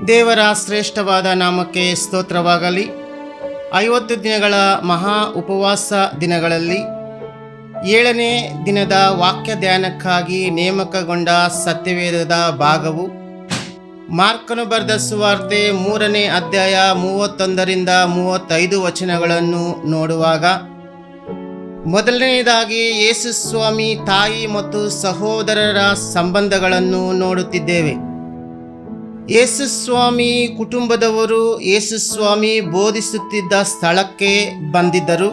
ದೇವರ ಶ್ರೇಷ್ಠವಾದ ನಾಮಕ್ಕೆ ಸ್ತೋತ್ರವಾಗಲಿ. 50 ದಿನಗಳ ಮಹಾ ಉಪವಾಸ ದಿನಗಳಲ್ಲಿ 7ನೇ ದಿನದ ವಾಕ್ಯ ಧ್ಯಾನಕ್ಕಾಗಿ ನೇಮಕಗೊಂಡ ಸತ್ಯವೇದದ ಭಾಗವು ಮಾರ್ಕನು ಬರೆದ ಸುವಾರ್ತೆ 3ನೇ ಅಧ್ಯಾಯ 31ರಿಂದ 35 ವಚನಗಳನ್ನು ನೋಡುವಾಗ, ಮೊದಲನೆಯದಾಗಿ ಯೇಸು ಸ್ವಾಮಿ ತಾಯಿ ಮತ್ತು ಸಹೋದರರ ಸಂಬಂಧಗಳನ್ನು ನೋಡುತ್ತಿದ್ದೇವೆ. ಯೇಸು ಸ್ವಾಮಿ ಕುಟುಂಬದವರು ಯೇಸು ಸ್ವಾಮಿ ಬೋಧಿಸುತ್ತಿದ್ದ ಸ್ಥಳಕ್ಕೆ ಬಂದಿದ್ದರು.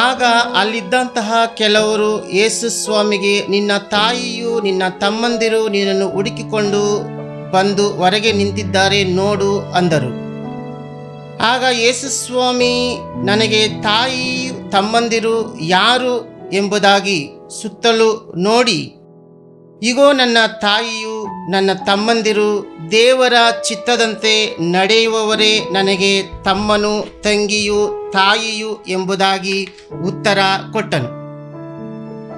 ಆಗ ಅಲ್ಲಿದ್ದಂತಹ ಕೆಲವರು ಯೇಸು ಸ್ವಾಮಿಗೆ, ನಿನ್ನ ತಾಯಿಯು ನಿನ್ನ ತಮ್ಮಂದಿರು ನಿನ್ನನ್ನು ಹುಡುಕಿಕೊಂಡು ಬಂದು ಹೊರಗೆ ನಿಂತಿದ್ದಾರೆ ನೋಡು ಅಂದರು. ಆಗ ಯೇಸು ಸ್ವಾಮಿ ನನಗೆ ತಾಯಿ ತಮ್ಮಂದಿರು ಯಾರು ಎಂಬುದಾಗಿ ಸುತ್ತಲೂ ನೋಡಿ, ಇಗೋ ನನ್ನ ತಾಯಿಯು ನನ್ನ ತಮ್ಮಂದಿರು, ದೇವರ ಚಿತ್ತದಂತೆ ನಡೆಯುವವರೇ ನನಗೆ ತಮ್ಮನು ತಂಗಿಯು ತಾಯಿಯು ಎಂಬುದಾಗಿ ಉತ್ತರ ಕೊಟ್ಟನು.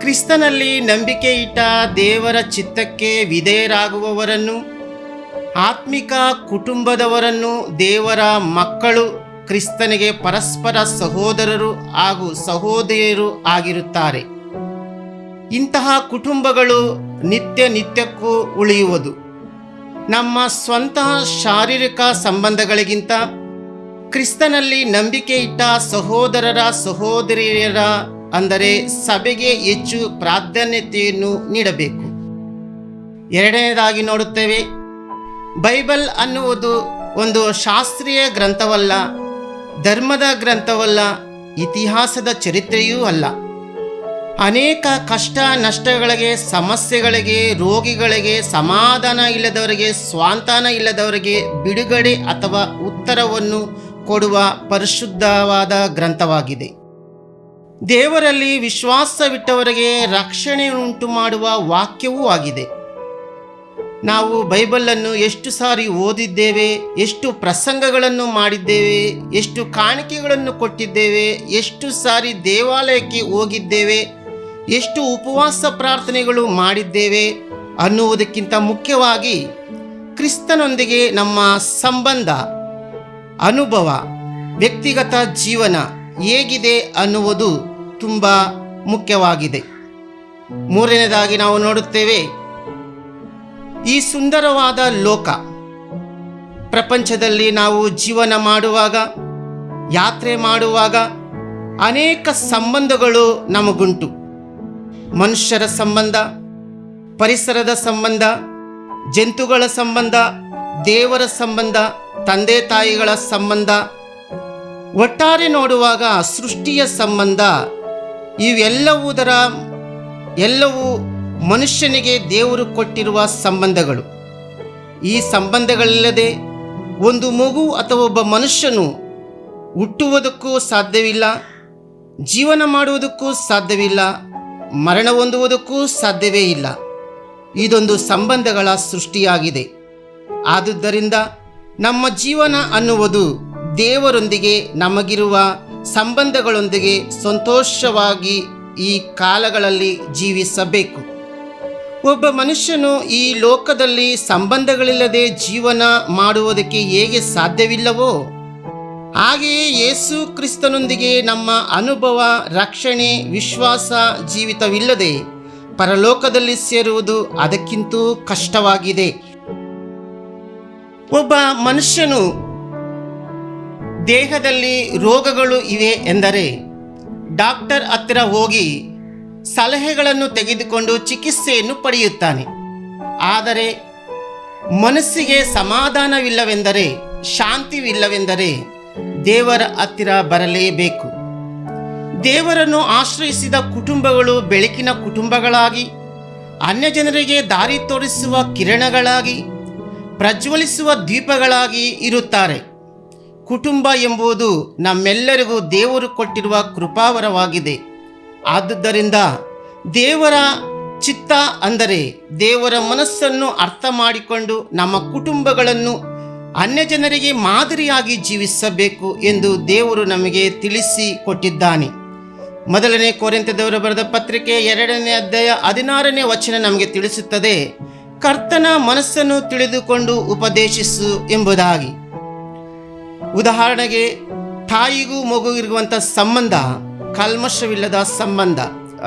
ಕ್ರಿಸ್ತನಲ್ಲಿ ನಂಬಿಕೆ ಇಟ್ಟ ದೇವರ ಚಿತ್ತಕ್ಕೆ ವಿಧೇಯರಾಗುವವರನ್ನು, ಆತ್ಮಿಕ ಕುಟುಂಬದವರನ್ನು ದೇವರ ಮಕ್ಕಳು ಕ್ರಿಸ್ತನಿಗೆ ಪರಸ್ಪರ ಸಹೋದರರು ಹಾಗೂ ಸಹೋದರಿಯರು ಆಗಿರುತ್ತಾರೆ. ಇಂತಹ ಕುಟುಂಬಗಳು ನಿತ್ಯಕ್ಕೂ ಉಳಿಯುವುದು. ನಮ್ಮ ಸ್ವಂತ ಶಾರೀರಿಕ ಸಂಬಂಧಗಳಿಗಿಂತ ಕ್ರಿಸ್ತನಲ್ಲಿ ನಂಬಿಕೆ ಇಟ್ಟ ಸಹೋದರರ ಸಹೋದರಿಯರ ಅಂದರೆ ಸಭೆಗೆ ಹೆಚ್ಚು ಪ್ರಾಧಾನ್ಯತೆಯನ್ನು ನೀಡಬೇಕು. ಎರಡನೇದಾಗಿ ನೋಡುತ್ತೇವೆ, ಬೈಬಲ್ ಅನ್ನುವುದು ಒಂದು ಶಾಸ್ತ್ರೀಯ ಗ್ರಂಥವಲ್ಲ, ಧರ್ಮದ ಗ್ರಂಥವಲ್ಲ, ಇತಿಹಾಸದ ಚರಿತ್ರೆಯೂ ಅಲ್ಲ. ಅನೇಕ ಕಷ್ಟ ನಷ್ಟಗಳಿಗೆ, ಸಮಸ್ಯೆಗಳಿಗೆ, ರೋಗಿಗಳಿಗೆ, ಸಮಾಧಾನ ಇಲ್ಲದವರಿಗೆ, ಸ್ವಾಂತನ ಇಲ್ಲದವರಿಗೆ ಬಿಡುಗಡೆ ಅಥವಾ ಉತ್ತರವನ್ನು ಕೊಡುವ ಪರಿಶುದ್ಧವಾದ ಗ್ರಂಥವಾಗಿದೆ. ದೇವರಲ್ಲಿ ವಿಶ್ವಾಸವಿಟ್ಟವರಿಗೆ ರಕ್ಷಣೆಯುಂಟು ಮಾಡುವ ವಾಕ್ಯವೂ ಆಗಿದೆ. ನಾವು ಬೈಬಲನ್ನು ಎಷ್ಟು ಸಾರಿ ಓದಿದ್ದೇವೆ, ಎಷ್ಟು ಪ್ರಸಂಗಗಳನ್ನು ಮಾಡಿದ್ದೇವೆ, ಎಷ್ಟು ಕಾಣಿಕೆಗಳನ್ನು ಕೊಟ್ಟಿದ್ದೇವೆ, ಎಷ್ಟು ಸಾರಿ ದೇವಾಲಯಕ್ಕೆ ಹೋಗಿದ್ದೇವೆ, ಎಷ್ಟು ಉಪವಾಸ ಪ್ರಾರ್ಥನೆಗಳು ಮಾಡಿದ್ದೇವೆ ಅನ್ನುವುದಕ್ಕಿಂತ ಮುಖ್ಯವಾಗಿ ಕ್ರಿಸ್ತನೊಂದಿಗೆ ನಮ್ಮ ಸಂಬಂಧ, ಅನುಭವ, ವ್ಯಕ್ತಿಗತ ಜೀವನ ಹೇಗಿದೆ ಅನ್ನುವುದು ತುಂಬ ಮುಖ್ಯವಾಗಿದೆ. ಮೂರನೇದಾಗಿ ನಾವು ನೋಡುತ್ತೇವೆ, ಈ ಸುಂದರವಾದ ಲೋಕ ಪ್ರಪಂಚದಲ್ಲಿ ನಾವು ಜೀವನ ಮಾಡುವಾಗ, ಯಾತ್ರೆ ಮಾಡುವಾಗ ಅನೇಕ ಸಂಬಂಧಗಳು ನಮಗುಂಟು. ಮನುಷ್ಯರ ಸಂಬಂಧ, ಪರಿಸರದ ಸಂಬಂಧ, ಜಂತುಗಳ ಸಂಬಂಧ, ದೇವರ ಸಂಬಂಧ, ತಂದೆ ತಾಯಿಗಳ ಸಂಬಂಧ, ಒಟ್ಟಾರೆ ನೋಡುವಾಗ ಸೃಷ್ಟಿಯ ಸಂಬಂಧ, ಎಲ್ಲವೂ ಮನುಷ್ಯನಿಗೆ ದೇವರು ಕೊಟ್ಟಿರುವ ಸಂಬಂಧಗಳು. ಈ ಸಂಬಂಧಗಳಿಲ್ಲದೆ ಒಂದು ಮಗು ಅಥವಾ ಒಬ್ಬ ಮನುಷ್ಯನು ಹುಟ್ಟುವುದಕ್ಕೂ ಸಾಧ್ಯವಿಲ್ಲ, ಜೀವನ ಮಾಡುವುದಕ್ಕೂ ಸಾಧ್ಯವಿಲ್ಲ, ಮರಣ ಹೊಂದುವುದಕ್ಕೂ ಸಾಧ್ಯವೇ ಇಲ್ಲ. ಇದೊಂದು ಸಂಬಂಧಗಳ ಸೃಷ್ಟಿಯಾಗಿದೆ. ಆದುದರಿಂದ ನಮ್ಮ ಜೀವನ ಅನ್ನುವುದು ದೇವರೊಂದಿಗೆ ನಮಗಿರುವ ಸಂಬಂಧಗಳೊಂದಿಗೆ ಸಂತೋಷವಾಗಿ ಈ ಕಾಲಗಳಲ್ಲಿ ಜೀವಿಸಬೇಕು. ಒಬ್ಬ ಮನುಷ್ಯನು ಈ ಲೋಕದಲ್ಲಿ ಸಂಬಂಧಗಳಿಲ್ಲದೆ ಜೀವನ ಮಾಡುವುದಕ್ಕೆ ಹೇಗೆ ಸಾಧ್ಯವಿಲ್ಲವೋ, ಹಾಗೆಯೇ ಯೇಸು ಕ್ರಿಸ್ತನೊಂದಿಗೆ ನಮ್ಮ ಅನುಭವ, ರಕ್ಷಣೆ, ವಿಶ್ವಾಸ ಜೀವಿತವಿಲ್ಲದೆ ಪರಲೋಕದಲ್ಲಿ ಸೇರುವುದು ಅದಕ್ಕಿಂತೂ ಕಷ್ಟವಾಗಿದೆ. ಒಬ್ಬ ಮನುಷ್ಯನು ದೇಹದಲ್ಲಿ ರೋಗಗಳು ಇವೆ ಎಂದರೆ ಡಾಕ್ಟರ್ ಹತ್ತಿರ ಹೋಗಿ ಸಲಹೆಗಳನ್ನು ತೆಗೆದುಕೊಂಡು ಚಿಕಿತ್ಸೆಯನ್ನು ಪಡೆಯುತ್ತಾನೆ. ಆದರೆ ಮನಸ್ಸಿಗೆ ಸಮಾಧಾನವಿಲ್ಲವೆಂದರೆ, ಶಾಂತಿವಿಲ್ಲವೆಂದರೆ ದೇವರ ಹತ್ತಿರ ಬರಲೇಬೇಕು. ದೇವರನ್ನು ಆಶ್ರಯಿಸಿದ ಕುಟುಂಬಗಳು ಬೆಳಕಿನ ಕುಟುಂಬಗಳಾಗಿ, ಅನ್ಯ ಜನರಿಗೆ ದಾರಿ ತೋರಿಸುವ ಕಿರಣಗಳಾಗಿ, ಪ್ರಜ್ವಲಿಸುವ ದೀಪಗಳಾಗಿ ಇರುತ್ತಾರೆ. ಕುಟುಂಬ ಎಂಬುದು ನಮ್ಮೆಲ್ಲರಿಗೂ ದೇವರು ಕೊಟ್ಟಿರುವ ಕೃಪಾವರವಾಗಿದೆ. ಆದುದರಿಂದ ದೇವರ ಚಿತ್ತ ಅಂದರೆ ದೇವರ ಮನಸ್ಸನ್ನು ಅರ್ಥ ಮಾಡಿಕೊಂಡು ನಮ್ಮ ಕುಟುಂಬಗಳನ್ನು ಅನ್ಯ ಜನರಿಗೆ ಮಾದರಿಯಾಗಿ ಜೀವಿಸಬೇಕು ಎಂದು ದೇವರು ನಮಗೆ ತಿಳಿಸಿ ಕೊಟ್ಟಿದ್ದಾನೆ. 1 ಕೊರಿಂಥದವರು ಬರೆದ ಪತ್ರಿಕೆ 2ನೇ ಅಧ್ಯಾಯ 16ನೇ ವಚನ ನಮಗೆ ತಿಳಿಸುತ್ತದೆ, ಕರ್ತನ ಮನಸ್ಸನ್ನು ತಿಳಿದುಕೊಂಡು ಉಪದೇಶಿಸು ಎಂಬುದಾಗಿ. ಉದಾಹರಣೆಗೆ, ತಾಯಿಗೂ ಮಗುವಿರುವಂಥ ಸಂಬಂಧ ಕಲ್ಮಶವಿಲ್ಲದ ಸಂಬಂಧ,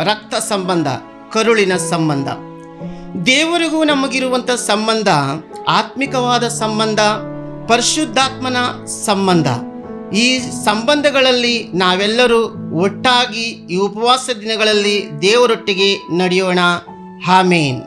ರಕ್ತ ಸಂಬಂಧ, ಕರುಳಿನ ಸಂಬಂಧ. ದೇವರಿಗೂ ನಮಗಿರುವಂಥ ಸಂಬಂಧ ಆತ್ಮಿಕವಾದ ಸಂಬಂಧ, ಪರಿಶುದ್ಧಾತ್ಮನ ಸಂಬಂಧ. ಈ ಸಂಬಂಧಗಳಲ್ಲಿ ನಾವೆಲ್ಲರೂ ಒಟ್ಟಾಗಿ ಈ ಉಪವಾಸ ದಿನಗಳಲ್ಲಿ ದೇವರೊಟ್ಟಿಗೆ ನಡೆಯೋಣ. ಆಮೇನ್.